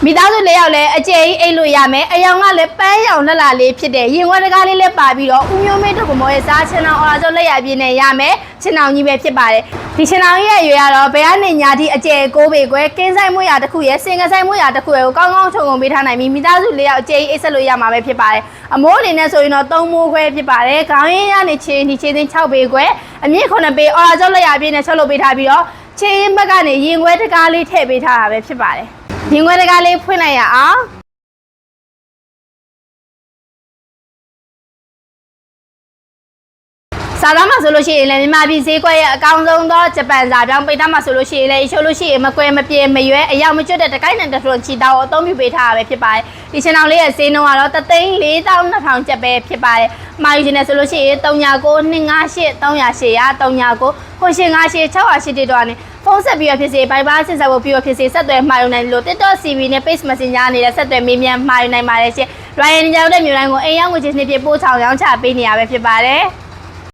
မိသားစု၄ယောက်လည်းအကျယ်ကြီးအိတ်လို့ရမယ်အယောင်ကလည်းပန်းရောင်လှလှလေးဖြစ်တဲ့ရင်ဝက်တကားလေးလည်းပါပြီးတော့ဦးမျိုးမင်းတို့ကမောရဲ့စားချင်အောင်အော်ဆိုလက်ရပြင်းနဲ့ရမယ်ချင်အောင်ကြီးပဲဖြစ်ပါတယ်ဒီချင်အောင်ကြီးရဲ့ရွေကတော့ဘယ်ကနေညာတိအကျယ်6ပေခွဲကင်းဆိုင်မွေးရတစ်ခုရဲ့စင်ကဆိုင်မွေးရတစ်ခုရဲ့ကိုကောင်းကောင်းခြုံငုံပေးထားနိုင်ပြီးမိသားစု၄ယောက်အကျယ်ကြီးအိတ်ဆက်လို့ရမှာပဲဖြစ်ပါတယ်အမိုးအနေနဲ့ဆိုရင်တော့3မိုးခွဲဖြစ်ပါတယ်ခေါင်းရင်းရနေခြေသိန်း6ပေခွဲအမြင့်9ပေအော်ဆိုလက်ရပြင်းနဲ့ချက်လုပ်ပေးထားပြီးတော့ခြေရင်းဘက်ကနေရင်ခွဲတကားလေးထည့်ပေးထားတာပဲဖြစ်ပါတယ်ရင်ခွဲတကားလေးဖွင့်လိုက်ရအောင်စားသားမှာဆိုလို့ရှိရင်လည်းမြန်မာပြည်ဈေးကွက်ရဲ့အကောင်းဆုံးသောဂျပန်စာပြောင်းပိတ်သားမှာဆိုလို့ရှိရင်လည်းရှုပ်လို့ရှိရင်မကွဲမပြေမရွဲအရောက်မကျွတ်တဲ့တကိုင်းနဲ့တထွန်ချီတောင်းအသုံးပြုပေးထားတာပဲဖြစ်ပါတယ်ဒီချန်အောင်လေးရဲ့ဈေးနှုန်းကတော့3,42,000ကျပ်ပဲဖြစ်ပါတယ်မှာယူခြင်းနဲ့ဆိုလို့ရှိရင်399 258 308 399 958 608တောင်းနဲ့ဖုန်းဆက်ပြီးတော့ဖြစ်စေဘိုင်ဘာဆက်ဆက်ဖို့ပြီးတော့ဖြစ်စေဆက်သွယ်မှာယူနိုင်လို့ TikTok CV နဲ့ Page Messenger နေတဲ့ဆက်သွယ်မေးမြန်းမှာယူနိုင်ပါတယ်ရှင်။ Ryan ကြောင့်တဲ့မျိုးတိုင်းကိုအိမ်ရောက်ငွေချင်းနှစ်ပြပို့ချောင်းရောင်းချပေးနေရပဲဖြစ်ပါတယ်။